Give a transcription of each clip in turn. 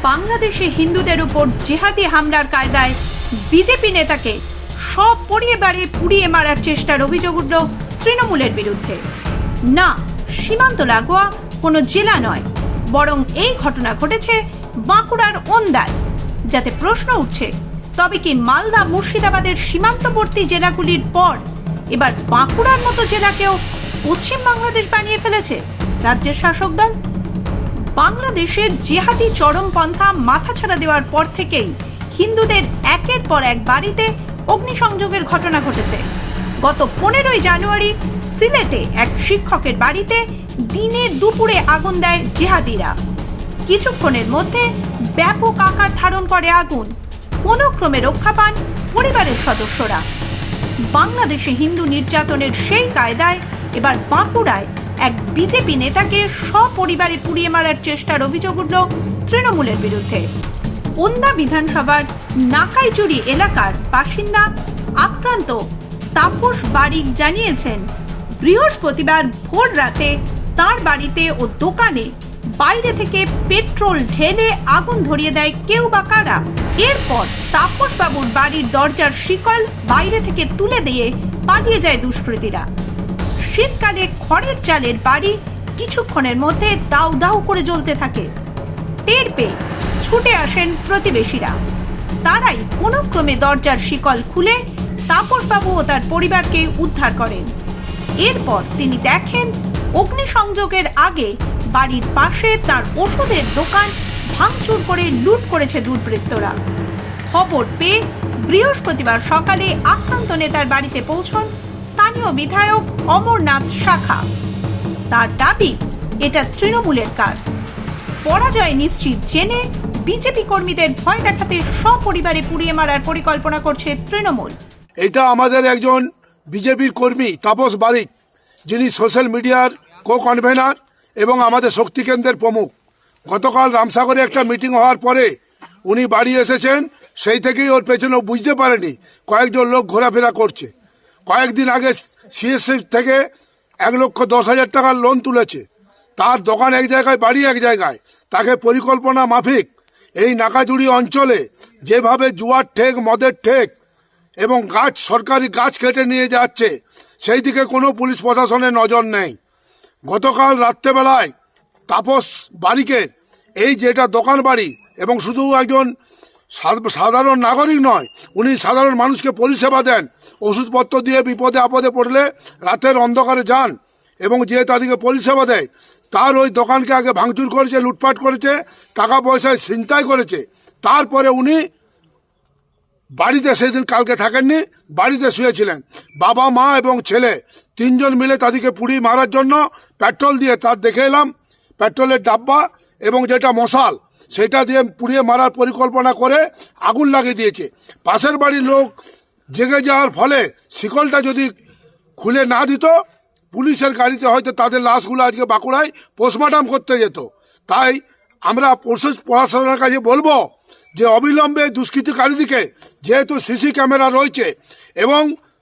বাংলাদেশে হিন্দুদের উপর জিহাদি হামলার কায়দায় বিজেপি নেতাকে সপরিবারে পুড়িয়ে মারার চেষ্টার অভিযোগ উঠল তৃণমূলের বিরুদ্ধে। না, সীমান্ত লাগোয়া কোনো জেলা নয়, বরং এই ঘটনা ঘটেছে বাঁকুড়ার ওন্দায়। যাতে প্রশ্ন উঠছে, তবে কি মালদা মুর্শিদাবাদের সীমান্তবর্তী জেলাগুলির পর এবার বাঁকুড়ার মতো জেলাকেও পশ্চিম বাংলাদেশ বানিয়ে ফেলেছে রাজ্যের শাসক দল? বাংলাদেশে জিহাদি চরমপন্থা মাথাছাড়া দেওয়ার পর থেকেই হিন্দুদের একের পর এক বাড়িতে অগ্নিসংযোগের ঘটনা ঘটেছে। গত 15ই জানুয়ারি সিলেটে এক শিক্ষকের বাড়িতে দিনে দুপুরে আগুন দেয় জিহাদিরা। কিছুক্ষণের মধ্যে ব্যাপক আকার ধারণ করে আগুন। কোনো ক্রমে রক্ষা পান পরিবারের সদস্যরা। বাংলাদেশে হিন্দু নির্যাতনের সেই কায়দায় এবার বাঁকুড়ায় এক বিজেপি নেতাকে সপরিবারে পুড়িয়ে মারার চেষ্টার অভিযোগ উঠল তৃণমূলের বিরুদ্ধে। ওন্দা বিধানসভার নাকাইচুরি এলাকার বাসিন্দা আক্রান্ত তাপস বারিক জানিয়েছেন, বৃহস্পতিবার ভোর রাতে তার বাড়িতে ও দোকানে বাইরে থেকে পেট্রোল ঢেলে আগুন ধরিয়ে দেয় কেউ বা কারা। এরপর তাপস বাবুর বাড়ির দরজার শিকল বাইরে থেকে তুলে দিয়ে পালিয়ে যায় দুষ্কৃতীরা। শীতকালে খড়ের চালের বাড়ি কিছুক্ষণের মধ্যে দাউ দাউ করে জ্বলতে থাকে। টের পেয়ে ছুটে আসেন প্রতিবেশীরা। তারাই কোনো ক্রমে দরজার শিকল খুলে তাপসবাবু ও তার পরিবারকে উদ্ধার করেন। এরপর তিনি দেখেন অগ্নিসংযোগের আগে বাড়ির পাশে তার ওষুধের দোকান ভাঙচুর করে লুট করেছে দুর্বৃত্তরা। খবর পেয়ে বৃহস্পতিবার সকালে আক্রান্ত নেতার বাড়িতে পৌঁছন স্থানীয় বিধায়ক অমরনাথ শাখা। তার দাবি, এটা তৃণমূলের কাজ। পরাজয় নিশ্চিত জেনে বিজেপি কর্মীদের ভয় দেখাতে সপরিবারে পুড়িয়ে মারার পরিকল্পনা করছে তৃণমূল। এটা আমাদের একজন বিজেপির কর্মী তাপস বারিক, যিনি সোশ্যাল মিডিয়ার কো কনভেনার এবং আমাদের শক্তি কেন্দ্রের প্রমুখ। গতকাল রামসাগরে একটা মিটিং হওয়ার পরে উনি বাড়ি এসেছেন। সেই থেকেই ওর পেছনে বুঝতে পারেনি কয়েকজন লোক ঘোরাফেরা করছে। কয়েকদিন আগে সিএসসি থেকে 1,10,000 টাকার লোন তুলেছে। তার দোকান এক জায়গায়, বাড়ি এক জায়গায়। তাকে পরিকল্পনা মাফিক এই নাকাজুড়ি অঞ্চলে যেভাবে জুয়ার ঠেক, মদের ঠেক এবং সরকারি গাছ কেটে নিয়ে যাচ্ছে, সেই দিকে কোনো পুলিশ প্রশাসনের নজর নেই। গতকাল রাত্রেবেলায় তাপস বারিকের এই যেটা দোকান বাড়ি, এবং শুধু একজন সাধারণ নাগরিক নয়, উনি সাধারণ মানুষকে পরিষেবা দেন। ওষুধপত্র দিয়ে বিপদে আপদে পড়লে রাতের অন্ধকারে যান এবং যে তাদেরকে পরিষেবা দেয়। তার ওই দোকানকে আগে ভাঙচুর করেছে, লুটপাট করেছে, টাকা পয়সায় ছিনতাই করেছে। তারপরে উনি বাড়িতে সেদিন কালকে থাকেননি, বাড়িতে শুয়েছিলেন। বাবা, মা এবং ছেলে 3 জন মিলে তাদেরকে পুড়িয়ে মারার জন্য পেট্রোল দিয়ে, তার দেখে এলাম পেট্রোলের ডাব্বা এবং যেটা মশাল, সেটা দিয়ে পুড়িয়ে মারার পরিকল্পনা করে আগুন লাগিয়ে দিয়েছে। পাশের বাড়ির লোক জেগে যাওয়ার ফলে শিকলটা যদি খুলে না দিত, পুলিশের গাড়িতে হয়তো তাদের লাশগুলো আজকে বাঁকুড়ায় পোস্টমর্টম করতে যেত। তাই আমরা প্রশাসনের কাছে বলবো যে অবিলম্বে দুষ্কৃতিকারীদিকে, যেহেতু সিসি ক্যামেরা রয়েছে এবং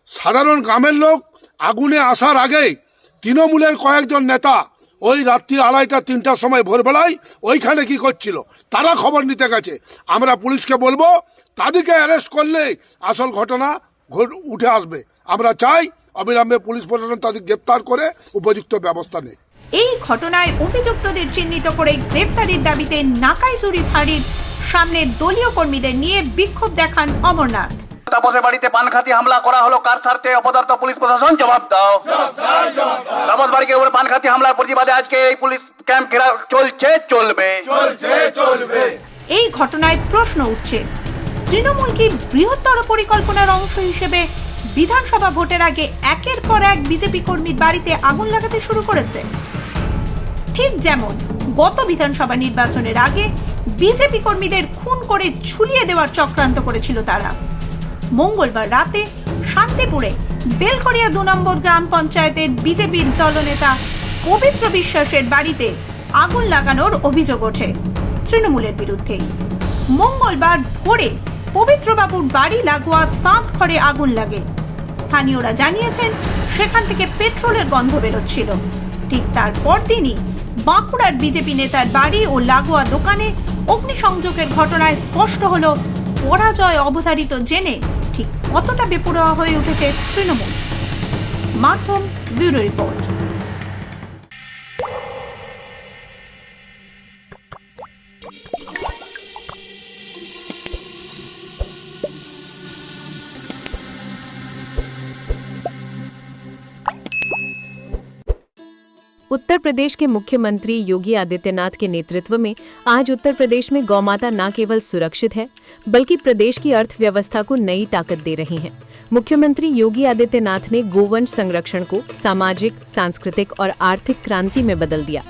সাধারণ গ্রামের লোক আগুনে আসার আগেই তৃণমূলের কয়েকজন নেতা ওই রাত্রি 2:30-3টার সময় ভোরবেলায় ওইখানে কি করছিল তারা খবর নিতে গেছে। আমরা পুলিশকে বলবো তাদেরকে অ্যারেস্ট করলেই আসল ঘটনা উঠে আসবে। আমরা চাই অবিলম্বে পুলিশ প্রশাসন তাদের গ্রেপ্তার করে উপযুক্ত ব্যবস্থা নেয়। এই ঘটনায় অভিযুক্তদের চিহ্নিত করে গ্রেফতারির দাবিতে নাকাইচুরি ফাঁড়ির সামনে দলীয় কর্মীদের নিয়ে বিক্ষোভ দেখান অমরনাথ। তাপসের বাড়িতে পানখাতি হামলা করা হলো কার স্বার্থে? অপদার্থ পুলিশ প্রশাসন জবাব দাও। তাপস বাড়ির উপরে পানখাতি হামলার প্রতিবাদে আজকে এই পুলিশ ক্যাম্প ঘেরা চলছে, চলবে। এই ঘটনায় প্রশ্ন উঠছে, তৃণমূল কি বৃহত্তর পরিকল্পনার অংশ হিসেবে বিধানসভা ভোটের আগে একের পর এক বিজেপি কর্মীর বাড়িতে আগুন লাগাতে শুরু করেছে? ঠিক যেমন গত বিধানসভা নির্বাচনের আগে বিজেপি কর্মীদের খুন করে ঝুলিয়ে দেওয়ার চক্রান্ত করেছিল তারা। মঙ্গলবার রাতে শান্তিপুরে বেলঘরিয়া 2 নম্বর গ্রাম পঞ্চায়েতের বিজেপির দলনেতা পবিত্র বিশ্বাসের বাড়িতে আগুন লাগানোর অভিযোগ ওঠে তৃণমূলের বিরুদ্ধে। মঙ্গলবার ভোরে পবিত্রবাবুর বাড়ি লাগোয়া তাঁত ঘরে আগুন লাগে। স্থানীয়রা জানিয়েছেন সেখান থেকে পেট্রোলের গন্ধ বেরোচ্ছিল। ঠিক তারপর দিনই বাঁকুড়ার বিজেপি নেতার বাড়ি ও লাগোয়া দোকানে অগ্নিসংযোগের ঘটনায় স্পষ্ট হলো পরাজয় অবধারিত জেনে ঠিক কতটা বেপরোয়া হয়ে উঠেছে তৃণমূল। মাধ্যম ব্যুরো রিপোর্ট। उत्तर प्रदेश के मुख्यमंत्री योगी आदित्यनाथ के नेतृत्व में आज उत्तर प्रदेश में गौमाता न केवल सुरक्षित है बल्कि प्रदेश की अर्थव्यवस्था को नई ताकत दे रही हैं। मुख्यमंत्री योगी आदित्यनाथ ने गोवंश संरक्षण को सामाजिक, सांस्कृतिक और आर्थिक क्रांति में बदल दिया।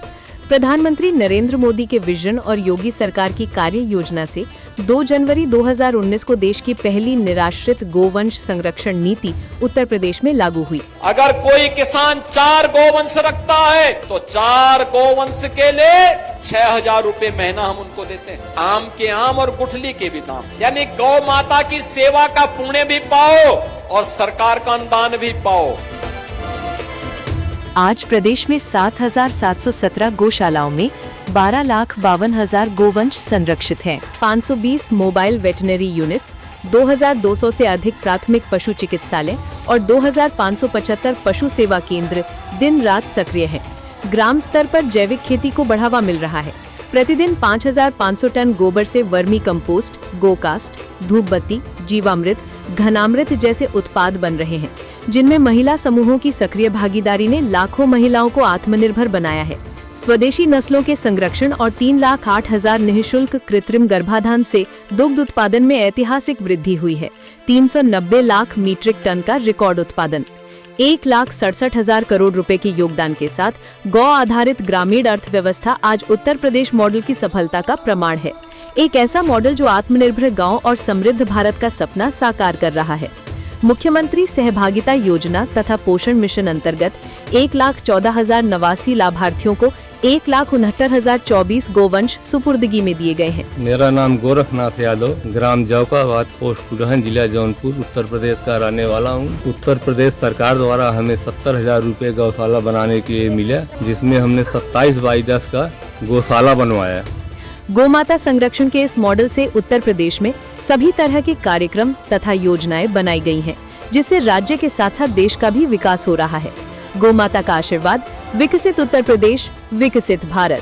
प्रधानमंत्री नरेंद्र मोदी के विजन और योगी सरकार की कार्य योजना से 2 जनवरी 2019 को देश की पहली निराश्रित गोवंश संरक्षण नीति उत्तर प्रदेश में लागू हुई। अगर कोई किसान 4 गोवंश रखता है तो 4 गोवंश के लिए 6,000 रुपए महीना हम उनको देते हैं। आम के आम और गुठली के भी दाम, यानी गौ माता की सेवा का पुण्य भी पाओ और सरकार का अनुदान भी पाओ। आज प्रदेश में 7,717 गौशालाओं में 12,52,000 गोवंश संरक्षित हैं। 520 मोबाइल वेटनरी यूनिट्स, 2,200 से अधिक प्राथमिक पशु चिकित्सालय और 2,575 पशु सेवा केंद्र दिन रात सक्रिय हैं। ग्राम स्तर पर जैविक खेती को बढ़ावा मिल रहा है। प्रतिदिन 5,500 टन गोबर से वर्मी कंपोस्ट, गोकास्ट, धूप बत्ती, जीवामृत, घनामृत जैसे उत्पाद बन रहे हैं, जिनमें महिला समूहों की सक्रिय भागीदारी ने लाखों महिलाओं को आत्मनिर्भर बनाया है। स्वदेशी नस्लों के संरक्षण और 3,08,000 निःशुल्क कृत्रिम गर्भाधान से दुग्ध उत्पादन में ऐतिहासिक वृद्धि हुई है। 390 लाख मीट्रिक टन का रिकॉर्ड उत्पादन, 1,67,000 करोड़ रुपए के योगदान के साथ गौ आधारित ग्रामीण अर्थव्यवस्था आज उत्तर प्रदेश मॉडल की सफलता का प्रमाण है। एक ऐसा मॉडल जो आत्मनिर्भर गांव और समृद्ध भारत का सपना साकार कर रहा है। मुख्यमंत्री सहभागिता योजना तथा पोषण मिशन अंतर्गत 1,14,089 लाभार्थियों को 1,69,024 गोवंश सुपुर्दगी में दिए गए हैं। मेरा नाम गोरखनाथ यादव, ग्राम जौकाबाद, पोस्ट कुरहन, जिला जौनपुर, उत्तर प्रदेश का रहने वाला हूँ। उत्तर प्रदेश सरकार द्वारा हमें 70,000 रुपए गौशाला बनाने के लिए मिला, जिसमें हमने 27/10 का गौशाला बनवाया। गोमाता संरक्षण के इस मॉडल से उत्तर प्रदेश में सभी तरह के कार्यक्रम तथा योजनाएं बनाई गई हैं, जिससे राज्य के साथ साथ देश का भी विकास हो रहा है। गोमाता का आशीर्वाद, विकसित उत्तर प्रदेश, विकसित भारत।